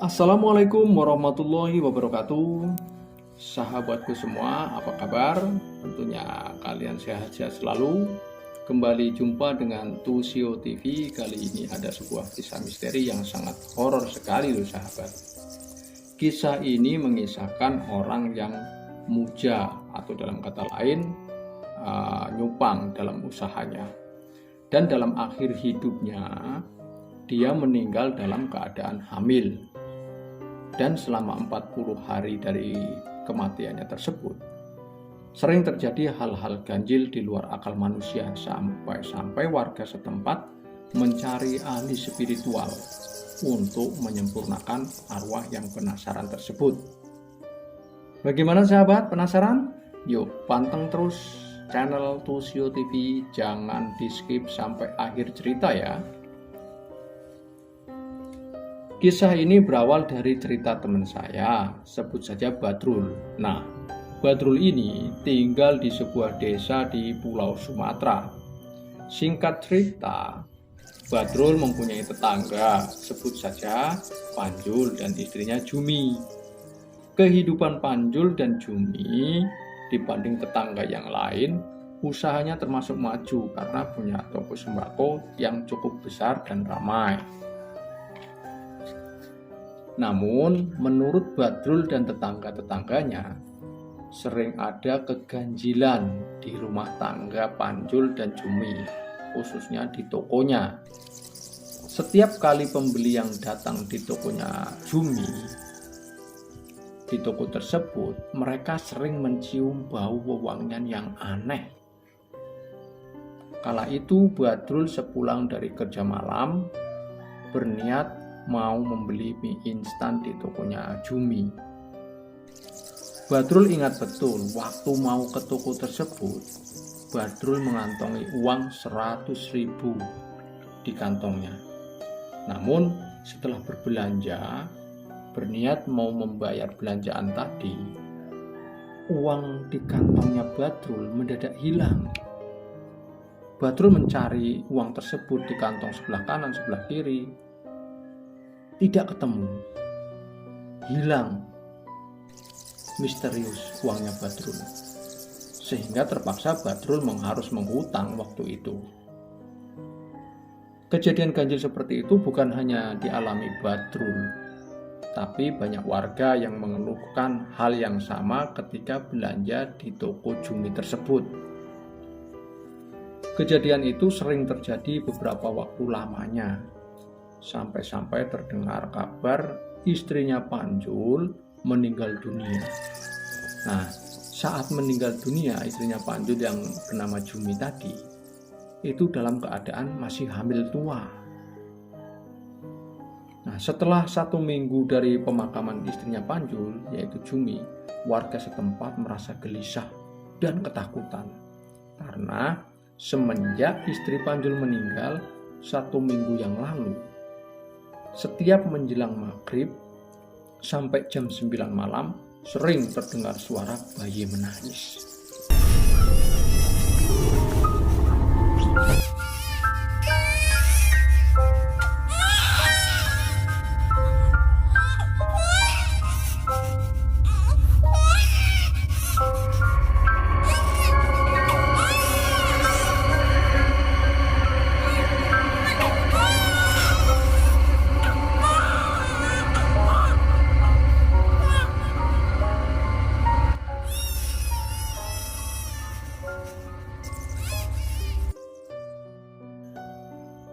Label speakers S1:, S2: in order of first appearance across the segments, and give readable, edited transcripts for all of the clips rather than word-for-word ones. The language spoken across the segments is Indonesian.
S1: Assalamualaikum warahmatullahi wabarakatuh. Sahabatku semua, apa kabar? Tentunya kalian sehat-sehat selalu. Kembali jumpa dengan Tusio TV. Kali ini ada sebuah kisah misteri yang sangat horor sekali loh sahabat. Kisah ini mengisahkan orang yang muja atau dalam kata lain nyupang dalam usahanya. Dan dalam akhir hidupnya dia meninggal dalam keadaan hamil. Dan selama 40 hari dari kematiannya tersebut, sering terjadi hal-hal ganjil di luar akal manusia sampai warga setempat mencari ahli spiritual untuk menyempurnakan arwah yang penasaran tersebut. Bagaimana sahabat, penasaran? Yuk panteng terus channel Tusio TV, jangan di skip sampai akhir cerita ya. Kisah ini berawal dari cerita teman saya, sebut saja Badrul. Nah, Badrul ini tinggal di sebuah desa di Pulau Sumatera. Singkat cerita, Badrul mempunyai tetangga, sebut saja Panjul dan istrinya Jumi. Kehidupan Panjul dan Jumi dibanding tetangga yang lain, usahanya termasuk maju karena punya toko sembako yang cukup besar dan ramai. Namun, menurut Badrul dan tetangga-tetangganya, sering ada keganjilan di rumah tangga Panjul dan Jumi, khususnya di tokonya. Setiap kali pembeli yang datang di tokonya Jumi, di toko tersebut, mereka sering mencium bau wewangian yang aneh. Kala itu, Badrul sepulang dari kerja malam, berniat mau membeli mie instan di tokonya Jumi. Badrul ingat betul waktu mau ke toko tersebut, Badrul mengantongi uang 100.000 di kantongnya. Namun setelah berbelanja, berniat mau membayar belanjaan tadi, uang di kantongnya Badrul mendadak hilang. Badrul mencari uang tersebut di kantong sebelah kanan, sebelah kiri, tidak ketemu, hilang misterius uangnya Badrul, sehingga terpaksa Badrul harus menghutang waktu itu. Kejadian ganjil seperti itu bukan hanya dialami Badrul, tapi banyak warga yang mengeluhkan hal yang sama ketika belanja di toko Jumi tersebut. Kejadian itu sering terjadi beberapa waktu lamanya, sampai-sampai terdengar kabar istrinya Panjul meninggal dunia. Nah, saat meninggal dunia istrinya Panjul yang bernama Jumi tadi, itu dalam keadaan masih hamil tua. Nah, setelah 1 minggu dari pemakaman istrinya Panjul, yaitu Jumi, warga setempat merasa gelisah dan ketakutan. Karena semenjak istri Panjul meninggal 1 minggu yang lalu, setiap menjelang maghrib sampai jam 9 malam sering terdengar suara bayi menangis.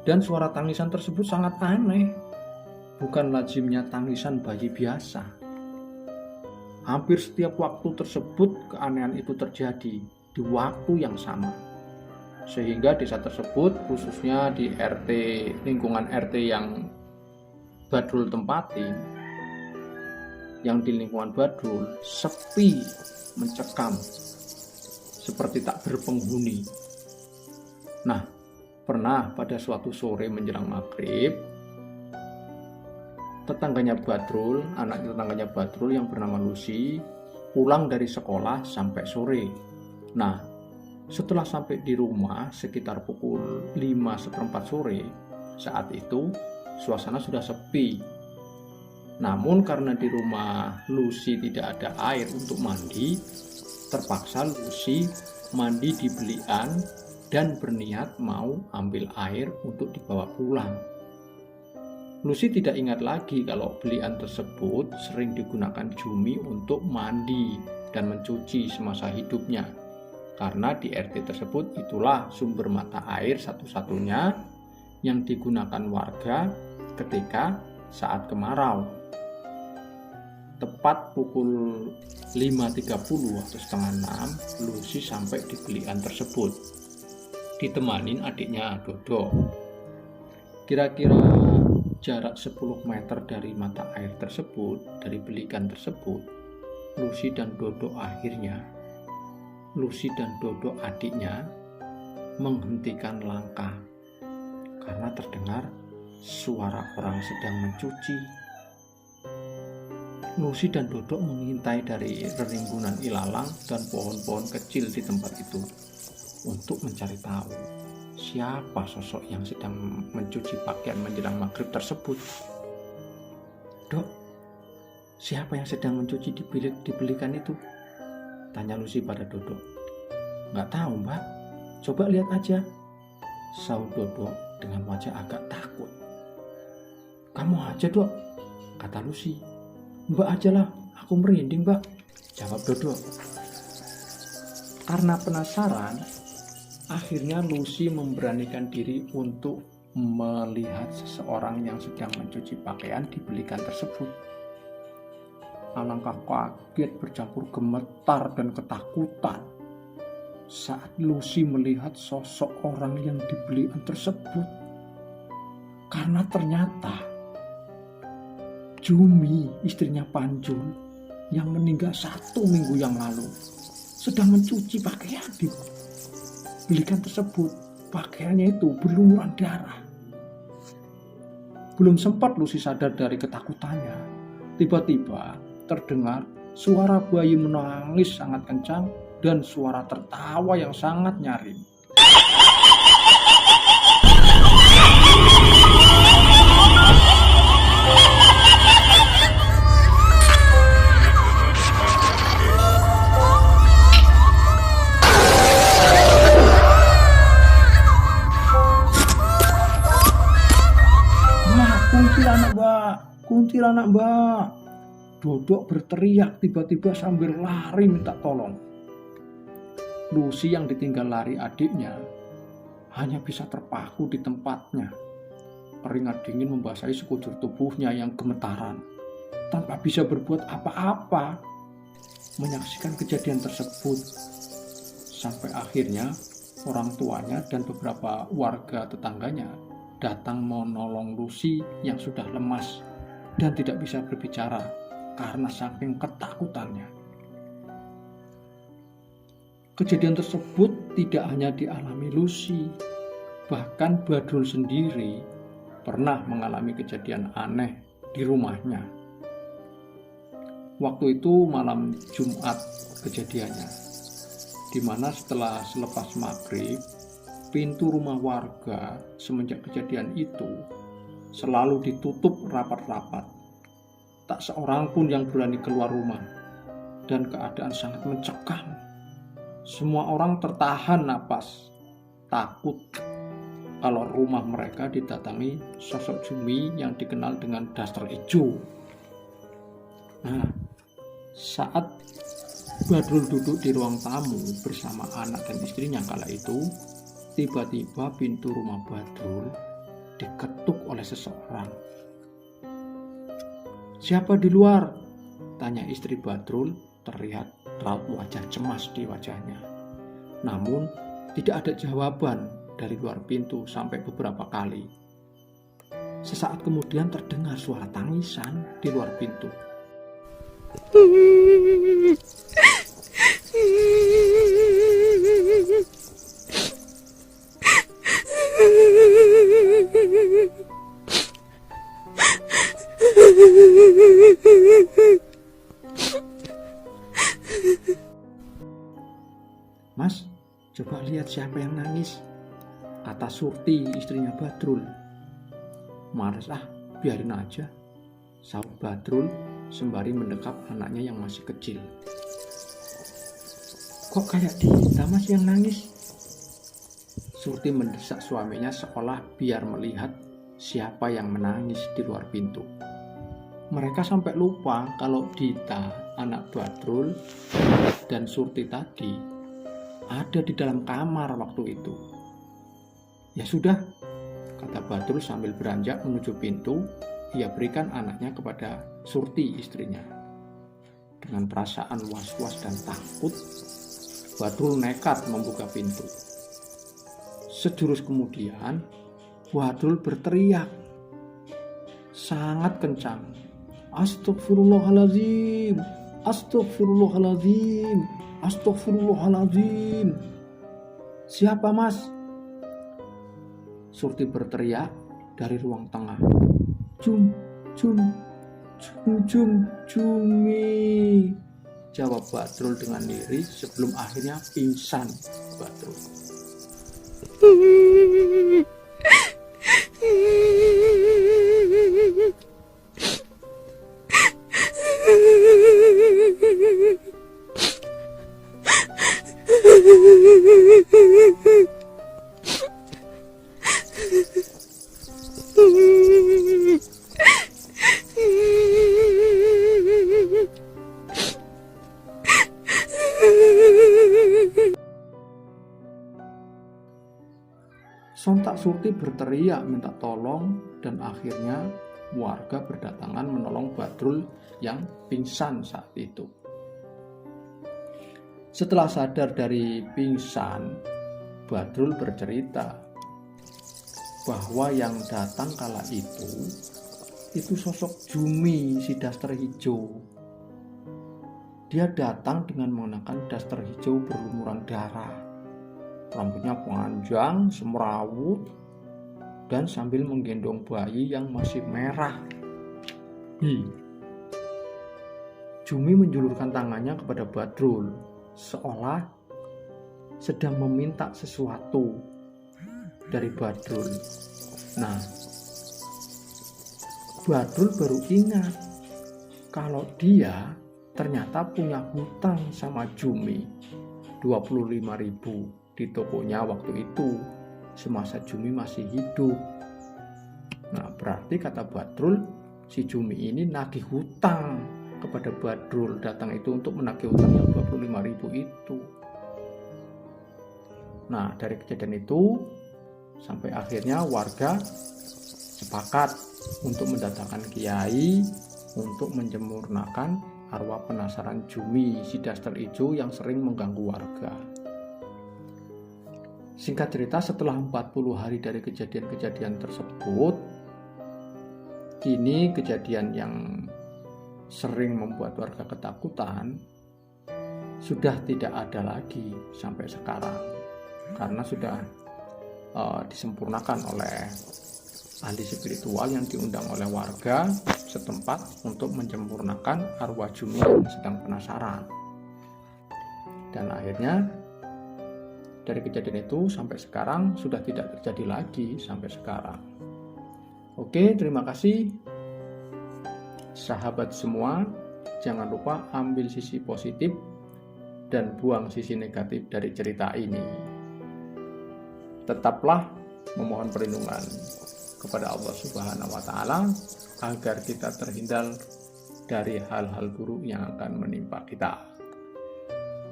S1: Dan suara tangisan tersebut sangat aneh, bukan lazimnya tangisan bayi biasa. Hampir setiap waktu tersebut keanehan itu terjadi di waktu yang sama. Sehingga desa tersebut, khususnya di lingkungan RT yang Badrul tempati, yang di lingkungan Badrul sepi, mencekam, seperti tak berpenghuni. Nah, pernah pada suatu sore menjelang maghrib, tetangganya Badrul, anak tetangganya Badrul yang bernama Lucy, pulang dari sekolah sampai sore. Nah, setelah sampai di rumah sekitar pukul 5:15 sore, saat itu suasana sudah sepi. Namun karena di rumah Lucy tidak ada air untuk mandi, terpaksa Lucy mandi di belian dan berniat mau ambil air untuk dibawa pulang. Lucy tidak ingat lagi kalau belian tersebut sering digunakan Jumi untuk mandi dan mencuci semasa hidupnya. Karena di RT tersebut itulah sumber mata air satu-satunya yang digunakan warga ketika saat kemarau. Tepat pukul 5.30 atau setengah 6, Lucy sampai di belian tersebut, ditemanin adiknya Dodo. Kira-kira jarak 10 meter dari mata air tersebut, dari belikan tersebut, Lucy dan Dodo adiknya menghentikan langkah karena terdengar suara orang sedang mencuci. Lucy dan Dodo mengintai dari rerimbunan ilalang dan pohon-pohon kecil di tempat itu untuk mencari tahu siapa sosok yang sedang mencuci pakaian menjelang maghrib tersebut. "Dok, siapa yang sedang mencuci di belikan itu?" tanya Lucy pada Dodo. "Nggak tahu, Mbak. Coba lihat aja," sahut Dodo dengan wajah agak takut. "Kamu aja, Dok," kata Lucy. "Mbak aja lah, aku merinding, Mbak," jawab Dodo. Karena penasaran, akhirnya Lucy memberanikan diri untuk melihat seseorang yang sedang mencuci pakaian di belikan tersebut. Alangkah kaget bercampur gemetar dan ketakutan saat Lucy melihat sosok orang yang di belikan tersebut. Karena ternyata Jumi, istrinya Panjul, yang meninggal 1 minggu yang lalu, sedang mencuci pakaian di belikan tersebut. Pakaiannya itu berlumuran darah. Belum sempat Lucy sadar dari ketakutannya, tiba-tiba terdengar suara bayi menangis sangat kencang dan suara tertawa yang sangat nyaring. Kuntilanak, Mbak. Dodo berteriak tiba-tiba sambil lari minta tolong. Lucy yang ditinggal lari adiknya hanya bisa terpaku di tempatnya. Keringat dingin membasahi sekujur tubuhnya yang gemetaran, tanpa bisa berbuat apa-apa menyaksikan kejadian tersebut. Sampai akhirnya orang tuanya dan beberapa warga tetangganya datang menolong Lucy yang sudah lemas dan tidak bisa berbicara karena saking ketakutannya. Kejadian tersebut tidak hanya dialami Lucy, bahkan Badrul sendiri pernah mengalami kejadian aneh di rumahnya. Waktu itu malam Jumat kejadiannya, di mana setelah selepas maghrib, pintu rumah warga semenjak kejadian itu selalu ditutup rapat-rapat. Tak seorang pun yang berani keluar rumah, dan keadaan sangat mencekam. Semua orang tertahan napas, takut kalau rumah mereka didatangi sosok Jumi yang dikenal dengan daster hijau. Nah, saat Badrul duduk di ruang tamu bersama anak dan istrinya kala itu, tiba-tiba pintu rumah Badrul diketuk oleh seseorang. "Siapa di luar?" tanya istri Badrul. Terlihat raut wajah cemas di wajahnya. Namun tidak ada jawaban dari luar pintu sampai beberapa kali. Sesaat kemudian terdengar suara tangisan di luar pintu. "Mas, coba lihat siapa yang nangis," kata Surti, istrinya Badrul. "Males biarin aja," sahut Badrul sembari mendekap anaknya yang masih kecil. Kok kayak Dita Mas yang nangis? Surti mendesak suaminya seolah biar melihat siapa yang menangis di luar pintu. Mereka sampai lupa kalau Dita, anak Badrul, dan Surti tadi ada di dalam kamar waktu itu. Ya sudah, kata Badrul sambil beranjak menuju pintu. Ia berikan anaknya kepada Surti istrinya. Dengan perasaan was-was dan takut, Badrul nekat membuka pintu. Sejurus kemudian, Badrul berteriak sangat kencang. Astagfirullahaladzim, astagfirullahaladzim, astagfirullahaladzim. Siapa Mas? Surti berteriak dari ruang tengah. Jumi, jawab Badrul dengan lirih sebelum akhirnya pingsan Badrul. Sontak Surti berteriak minta tolong dan akhirnya warga berdatangan menolong Badrul yang pingsan saat itu. Setelah sadar dari pingsan, Badrul bercerita bahwa yang datang kala itu sosok Jumi si daster hijau. Dia datang dengan mengenakan daster hijau berlumuran darah. Rambutnya panjang, semrawut, dan sambil menggendong bayi yang masih merah. Jumi menjulurkan tangannya kepada Badrul, seolah sedang meminta sesuatu dari Badrul. Nah, Badrul baru ingat kalau dia ternyata punya hutang sama Jumi 25.000 di tokonya waktu itu semasa Jumi masih hidup. Nah, berarti kata Badrul, si Jumi ini nagih hutang kepada Badrul, datang itu untuk menagih hutang yang 25.000 itu. Nah, dari kejadian itu sampai akhirnya warga sepakat untuk mendatangkan kiai untuk menjemurnakan arwah penasaran Jumi si daster hijau yang sering mengganggu warga. Singkat cerita, setelah 40 hari dari kejadian-kejadian tersebut, kini kejadian yang sering membuat warga ketakutan sudah tidak ada lagi sampai sekarang, karena sudah disempurnakan oleh ahli spiritual yang diundang oleh warga setempat untuk menyempurnakan arwah Jumi yang sedang penasaran. Dan akhirnya dari kejadian itu sampai sekarang sudah tidak terjadi lagi sampai sekarang. Oke, terima kasih sahabat semua. Jangan lupa ambil sisi positif dan buang sisi negatif dari cerita ini. Tetaplah memohon perlindungan kepada Allah Subhanahu wa Ta'ala agar kita terhindar dari hal-hal buruk yang akan menimpa kita.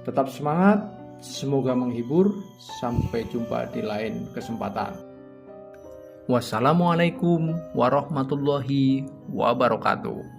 S1: Tetap semangat, semoga menghibur. Sampai jumpa di lain kesempatan. Wassalamualaikum warahmatullahi wabarakatuh.